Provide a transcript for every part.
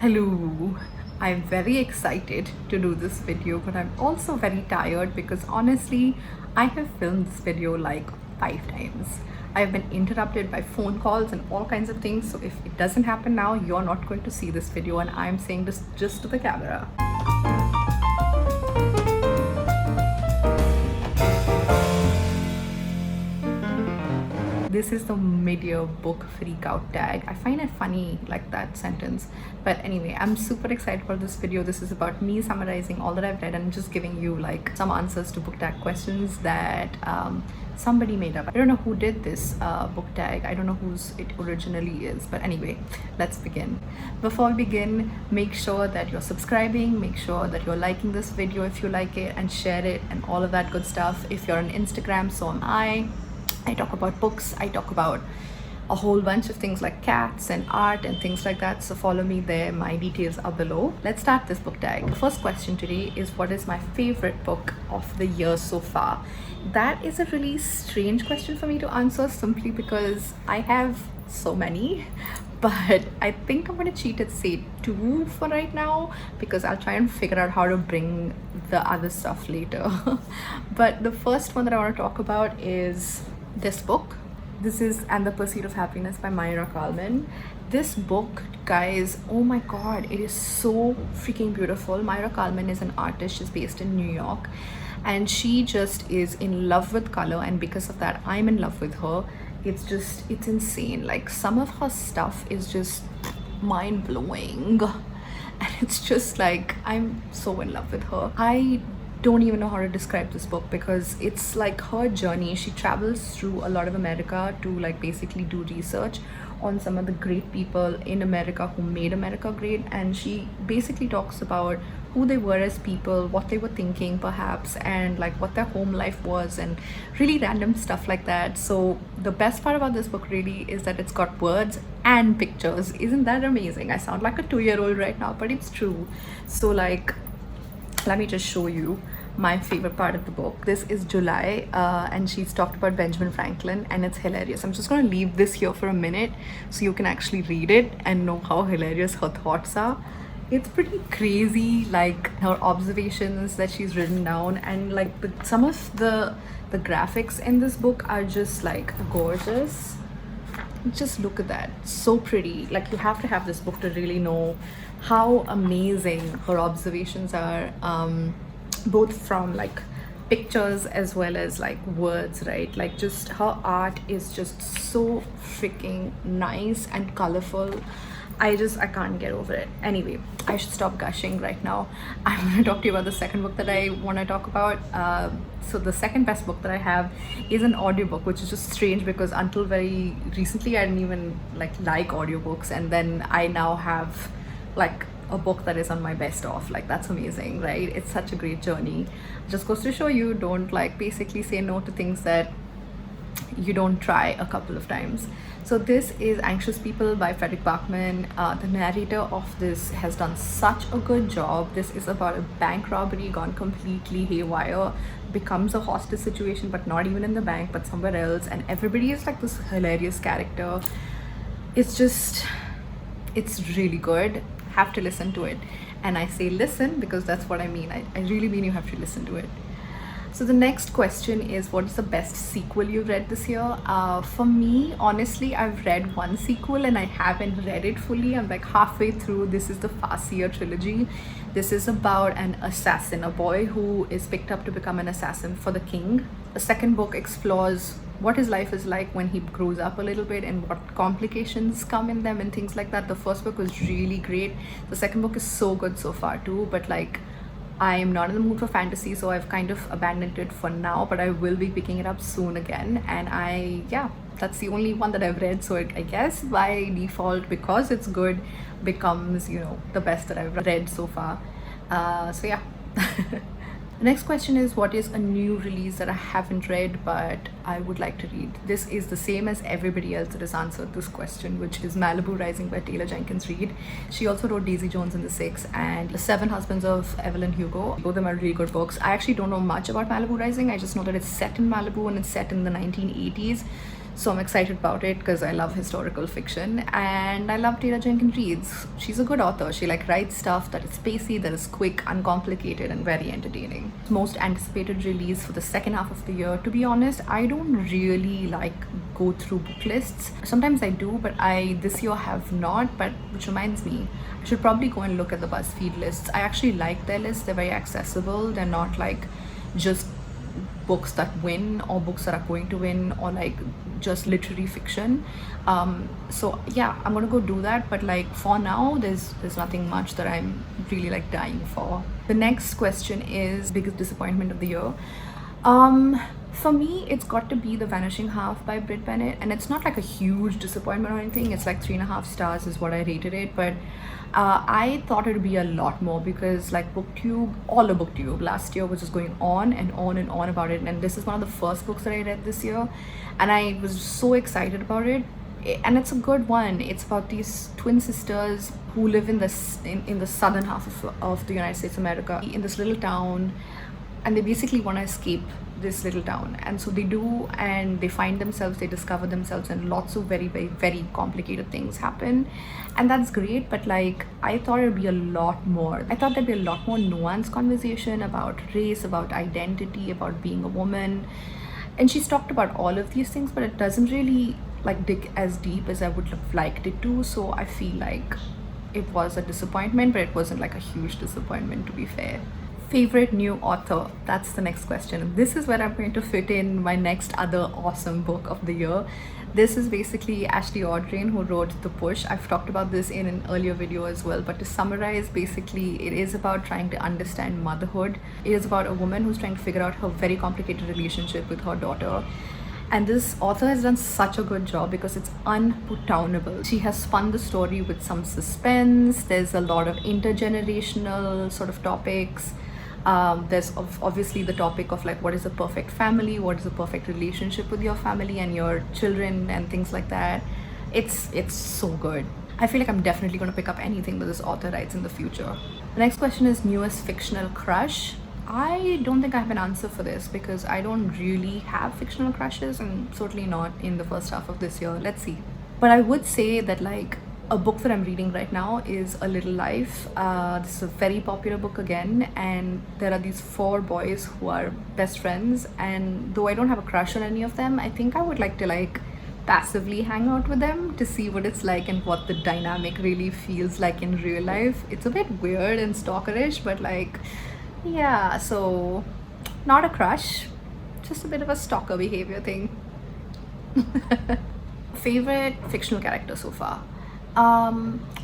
Hello, I'm very excited to do this video, but I'm also very tired because honestly, I have filmed this video like 5 times. I've been interrupted by phone calls and all kinds of things. So if it doesn't happen now, you're not going to see this video, and I'm saying this just to the camera. This is the mid-year book freak out tag. I find it funny, like that sentence. But anyway, I'm super excited for this video. This is about me summarizing all that I've read and just giving you like some answers to book tag questions that somebody made up. I don't know who did this book tag. I don't know whose it originally is. But anyway, let's begin. Before we begin, make sure that you're subscribing, make sure that you're liking this video if you like it, and share it and all of that good stuff. If you're on Instagram, so am I. I talk about books, I talk about a whole bunch of things like cats and art and things like that, so follow me there. My details are below. Let's start this book tag. The first question today is, what is my favorite book of the year so far? That is a really strange question for me to answer, simply because I have so many, but I think I'm going to cheat and say 2 for right now, because I'll try and figure out how to bring the other stuff later. But the first one that I want to talk about is this book. This is And the Pursuit of Happiness by Myra Kalman. This book, guys, oh my god, it is so freaking beautiful. Myra Kalman is an artist. She's based in New York, and she just is in love with color, and because of that I'm in love with her. It's insane. Like, some of her stuff is just mind-blowing, and it's just like, I'm so in love with her. I don't even know how to describe this book, because it's like her journey. She travels through a lot of America to like basically do research on some of the great people in America who made America great, and she basically talks about who they were as people, what they were thinking perhaps, and like what their home life was, and really random stuff like that. So the best part about this book really is that it's got words and pictures. Isn't that amazing? I sound like a 2-year-old right now, but it's true. So like, let me just show you my favorite part of the book. This is July, and she's talked about Benjamin Franklin, and it's hilarious. I'm just going to leave this here for a minute so you can actually read it and know how hilarious her thoughts are. It's pretty crazy, like her observations that she's written down, and like some of the graphics in this book are just like gorgeous. Just look at that, so pretty. Like, you have to have this book to really know how amazing her observations are, both from like pictures as well as like words, right? Like, just her art is just so freaking nice and colorful. I can't get over it. Anyway, I should stop gushing right now. I'm going to talk to you about the second book that I want to talk about. So the second best book that I have is an audiobook, which is just strange because until very recently I didn't even like audiobooks, and then I now have like a book that is on my best of. Like, that's amazing, right? It's such a great journey. Just goes to show you, don't like basically say no to things that you don't try a couple of times. So this is Anxious People by Frederick Bachman. The narrator of this has done such a good job. This is about a bank robbery gone completely haywire, becomes a hostage situation, but not even in the bank but somewhere else, and everybody is like this hilarious character. It's really good. Have to listen to it, and I say listen because that's what I mean. I really mean you have to listen to it. So the next question is, what is the best sequel you've read this year? For me, honestly, I've read one sequel and I haven't read it fully. I'm like halfway through. This is the Farseer trilogy. This is about an assassin, a boy who is picked up to become an assassin for the king. The second book explores what his life is like when he grows up a little bit and what complications come in them and things like that. The first book was really great. The second book is so good so far too, but like, I am not in the mood for fantasy, so I've kind of abandoned it for now, but I will be picking it up soon again. And that's the only one that I've read, so I guess by default, because it's good, becomes, you know, the best that I've read so far. So yeah. The next question is, what is a new release that I haven't read but I would like to read? This is the same as everybody else that has answered this question, which is Malibu Rising by Taylor Jenkins Reid. She also wrote Daisy Jones and the Six and The Seven Husbands of Evelyn Hugo. Both of them are really good books. I actually don't know much about Malibu Rising. I just know that it's set in Malibu and it's set in the 1980s. So I'm excited about it because I love historical fiction and I love Taylor Jenkins Reid's. She's a good author. She like writes stuff that is pacey, that is quick, uncomplicated, and very entertaining. Most anticipated release for the second half of the year. To be honest, I don't really like go through book lists. Sometimes I do, but I this year have not. But which reminds me, I should probably go and look at the BuzzFeed lists. I actually like their lists. They're very accessible. They're not like just books that win or books that are going to win or like just literary fiction. So yeah, I'm gonna go do that, but like for now there's nothing much that I'm really like dying for. The next question is biggest disappointment of the year. For me, it's got to be The Vanishing Half by Brit Bennett, and it's not like a huge disappointment or anything. It's like 3.5 stars is what I rated it, but I thought it would be a lot more because like BookTube, all of BookTube last year was just going on and on and on about it, and this is one of the first books that I read this year, and I was so excited about it. And it's a good one. It's about these twin sisters who live in the southern half of the United States of America, in this little town, and they basically want to escape this little town, and so they do, and they find themselves, they discover themselves, and lots of very very very complicated things happen, and that's great. But like I thought it'd be a lot more. I thought there'd be a lot more nuanced conversation about race, about identity, about being a woman, and she's talked about all of these things, but it doesn't really like dig as deep as I would have liked it to. So I feel like it was a disappointment, but it wasn't like a huge disappointment, to be fair. Favorite new author? That's the next question. This is where I'm going to fit in my next other awesome book of the year. This is basically Ashley Audrain, who wrote The Push. I've talked about this in an earlier video as well, but to summarize, basically it is about trying to understand motherhood. It is about a woman who's trying to figure out her very complicated relationship with her daughter. And this author has done such a good job because it's unputdownable. She has spun the story with some suspense. There's a lot of intergenerational sort of topics. There's obviously the topic of like what is a perfect family, what is a perfect relationship with your family and your children and things like that. It's so good. I feel like I'm definitely going to pick up anything that this author writes in the future. The next question is newest fictional crush. I don't think I have an answer for this because I don't really have fictional crushes, and certainly not in the first half of this year. Let's see. But I would say that like a book that I'm reading right now is A Little Life. This is a very popular book again, and there are these 4 boys who are best friends, and though I don't have a crush on any of them, I think I would like to like passively hang out with them to see what it's like and what the dynamic really feels like in real life. It's a bit weird and stalkerish, but like yeah, so not a crush, just a bit of a stalker behavior thing. Favorite fictional character so far?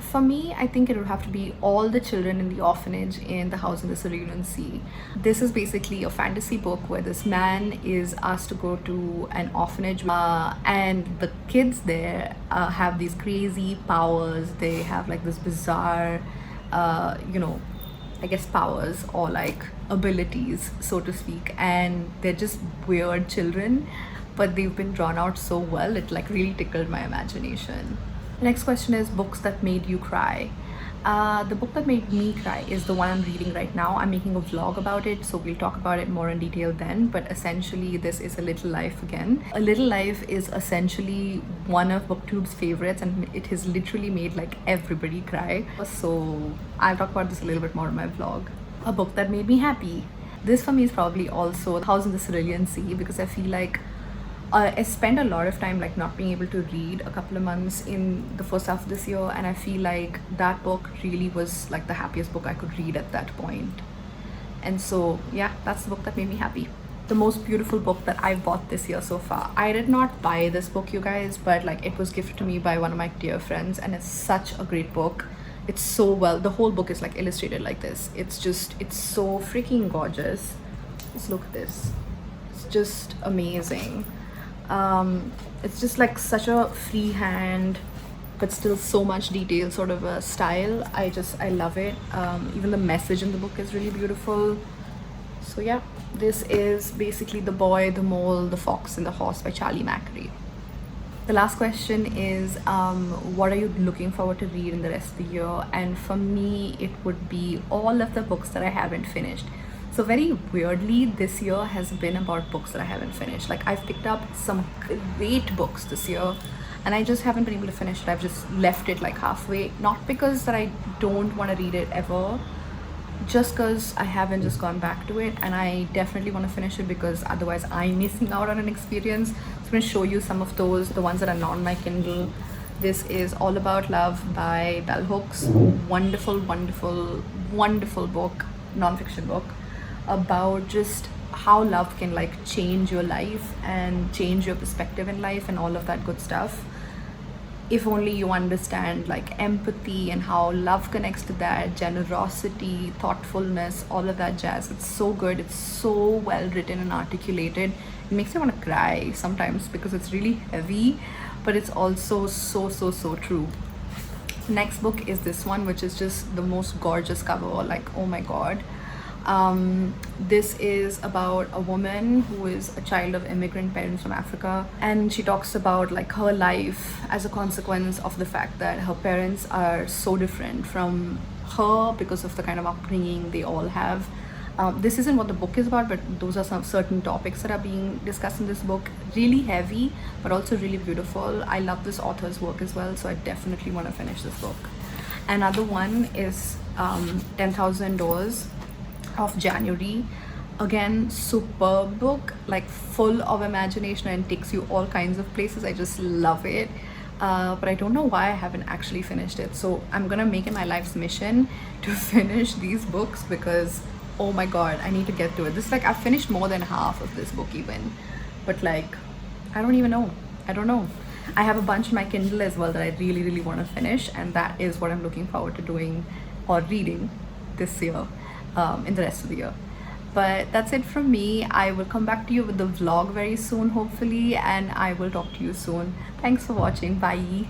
For me, I think it would have to be all the children in the orphanage in The House in the Cerulean Sea. This is basically a fantasy book where this man is asked to go to an orphanage, and the kids there have these crazy powers. They have like this bizarre, I guess powers or like abilities, so to speak, and they're just weird children, but they've been drawn out so well, it like really tickled my imagination. Next question is books that made you cry. The book that made me cry is the one I'm reading right now. I'm making a vlog about it, so we'll talk about it more in detail then, but essentially this is A Little Life again. A Little Life is essentially one of BookTube's favorites, and it has literally made like everybody cry. So I'll talk about this a little bit more in my vlog. A book that made me happy. This for me is probably also The House in the Cerulean Sea, because I feel like I spent a lot of time like not being able to read a couple of months in the first half of this year, and I feel like that book really was like the happiest book I could read at that point. And so yeah, that's the book that made me happy. The most beautiful book that I bought this year so far. I did not buy this book, you guys, but like it was gifted to me by one of my dear friends, and it's such a great book. It's so well, the whole book is like illustrated like this. It's so freaking gorgeous. Just look at this. It's just amazing. It's just like such a freehand but still so much detail sort of a style. I love it. Even the message in the book is really beautiful. So yeah, this is basically The Boy, the Mole, the Fox and the Horse by Charlie Macri. The last question is what are you looking forward to read in the rest of the year? And for me, it would be all of the books that I haven't finished. So very weirdly, this year has been about books that I haven't finished. Like I've picked up some great books this year and I just haven't been able to finish it. I've just left it like halfway. Not because that I don't want to read it ever, just because I haven't just gone back to it, and I definitely want to finish it because otherwise I'm missing out on an experience. So I'm going to show you some of those, the ones that are not on my Kindle. This is All About Love by Bell Hooks. Wonderful, wonderful, wonderful book, non-fiction book about just how love can like change your life and change your perspective in life and all of that good stuff. If only you understand like empathy and how love connects to that, generosity, thoughtfulness, all of that jazz. It's so good. It's so well written and articulated. It makes me want to cry sometimes because it's really heavy, but it's also so true. Next book is this one, which is just the most gorgeous cover. Like, oh my god. This is about a woman who is a child of immigrant parents from Africa, and she talks about like her life as a consequence of the fact that her parents are so different from her because of the kind of upbringing they all have. This isn't what the book is about, but those are some certain topics that are being discussed in this book. Really heavy, but also really beautiful. I love this author's work as well, so I definitely want to finish this book. Another one is 10,000 Doors of January. Again, superb book, like full of imagination and takes you all kinds of places. I just love it. But I don't know why I haven't actually finished it. So I'm gonna make it my life's mission to finish these books because oh my god, I need to get to it. This is like I've finished more than half of this book even, but like I don't even know. I don't know. I have a bunch in my Kindle as well that I really want to finish, and that is what I'm looking forward to doing or reading this year, in the rest of the year. But that's it from me. I will come back to you with the vlog very soon, hopefully, and I will talk to you soon. Thanks for watching. Bye.